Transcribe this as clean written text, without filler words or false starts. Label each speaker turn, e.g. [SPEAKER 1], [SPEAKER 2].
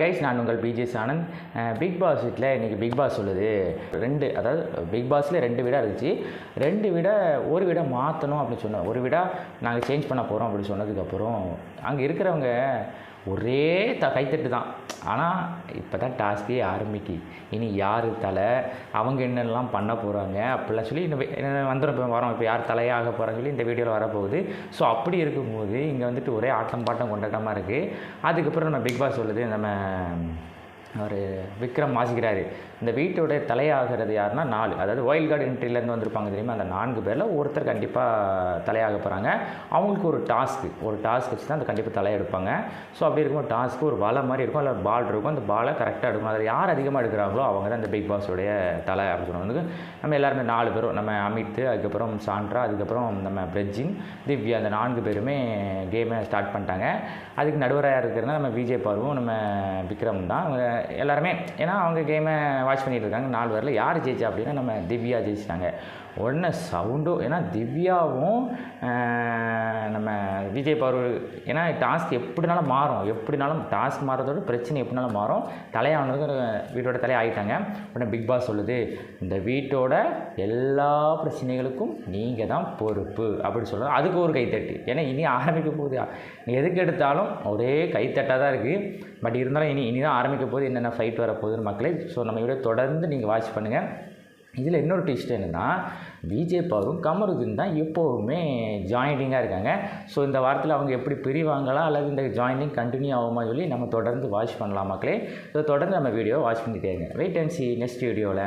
[SPEAKER 1] Guys, நான் உங்கள் PJ Anand. Big pass வீட்டில் இன்றைக்கி பிக் பாஸ் சொல்லுது அதாவது பிக் பாஸில் 2 வீடாக இருந்துச்சு. 2 வீடை ஒரு வீடை மாற்றணும் அப்படின்னு சொன்னோம். ஒரு வீடாக நாங்கள் சேஞ்ச் பண்ண போகிறோம் அப்படின்னு சொன்னதுக்கப்புறம் அங்கே இருக்கிறவங்க ஒரே கைத்தட்டு தான். ஆனால் இப்போ தான் டாஸ்கே ஆரம்பிக்கு. இனி யார் தலை, அவங்க என்னெல்லாம் பண்ண போகிறாங்க அப்படிலாம் சொல்லி வந்துடும். இப்போ வரோம், இப்போ யார் தலையாக போகிறாங்க சொல்லி இந்த வீடியோவில் வரப்போகுது. ஸோ அப்படி இருக்கும்போது இங்கே வந்துட்டு ஒரே ஆட்டம் பாட்டம் கொண்டாட்டமாக இருக்குது. அதுக்கப்புறம் நம்ம பிக் பாஸ் சொல்லுது, நம்ம அவர் விக்ரம் வாசிக்கிறாரு, இந்த வீட்டோடைய தலையாகிறது யாருன்னா 4, அதாவது வைல்ட் கார்டு என்ட்ரிலேருந்து வந்திருப்பாங்க தெரியுமா, அந்த 4 பேரில் ஒருத்தர் கண்டிப்பாக தலையாக போகிறாங்க. அவங்களுக்கு ஒரு டாஸ்க் வச்சு தான் அந்த கண்டிப்பாக தலையை எடுப்பாங்க. ஸோ அப்படி இருக்கும்போது டாஸ்க்கு ஒரு வலை மாதிரி இருக்கும், அதில் பால் இருக்கும், அந்த பாலை கரெக்டாக எடுக்கணும். அதில் யார் அதிகமாக எடுக்கிறாங்களோ அவங்க தான் இந்த பிக் பாஸோடைய தலை அப்படின்னு சொன்னது. நம்ம எல்லாருமே 4 பேரும், நம்ம அமித், அதுக்கப்புறம் சாண்ட்ரா, அதுக்கப்புறம் நம்ம பிரஜின், திவ்யா, அந்த 4 பேருமே கேமை ஸ்டார்ட் பண்ணிட்டாங்க. அதுக்கு நடுவராக இருக்கிறதுனா நம்ம விஜய் பார்வும் நம்ம விக்ரம் தான். அவங்க எல்லாருமே ஏன்னா அவங்க கேமை வாட்ச் பண்ணிகிட்டு இருக்காங்க. 4 பேரில் யார் ஜெயிச்சா அப்படின்னா நம்ம திவ்யா ஜெயிச்சிட்டாங்க. உடனே சவுண்டும், ஏன்னா திவ்யாவும் நம்ம விஜய் பார்வ, ஏன்னா டாஸ்க் எப்படினாலும் டாஸ்க் மாறதோட பிரச்சனை எப்படினாலும் மாறும். தலையானது வீட்டோட தலையை ஆகிட்டாங்க. உடனே பிக் பாஸ் சொல்லுது, இந்த வீட்டோட எல்லா பிரச்சனைகளுக்கும் நீங்கள் தான் பொறுப்பு அப்படி சொல்லுது. அதுக்கு ஒரு கைத்தட்டு. ஏன்னா இனி ஆரம்பிக்க போகுது, எதுக்கு எடுத்தாலும் ஒரே கைத்தட்டாக தான் இருக்குது. பட் இருந்தாலும் இனி தான் ஆரம்பிக்க போகுது, என்னென்ன ஃபைட் வரப்போகுதுன்னு மக்களே. ஸோ நம்ம வீடியோ தொடர்ந்து நீங்கள் வாட்ச் பண்ணுங்கள். இதில் இன்னொரு ட்விஸ்ட் என்னென்னா, விஜய் பார்வும் கமருதீன் தான் எப்போவுமே ஜாயிண்டிங்காக இருக்காங்க. ஸோ இந்த வாரத்தில் அவங்க எப்படி பிரிவாங்களா அல்லது இந்த ஜாயிண்டிங் கண்டினியூ ஆகுமா சொல்லி நம்ம தொடர்ந்து வாட்ச் பண்ணலாம் மக்களே. ஸோ தொடர்ந்து நம்ம வீடியோ வாட்ச் பண்ணிட்டே இருங்க. வெயிட் அண்ட் சி நெக்ஸ்ட் வீடியோவில்.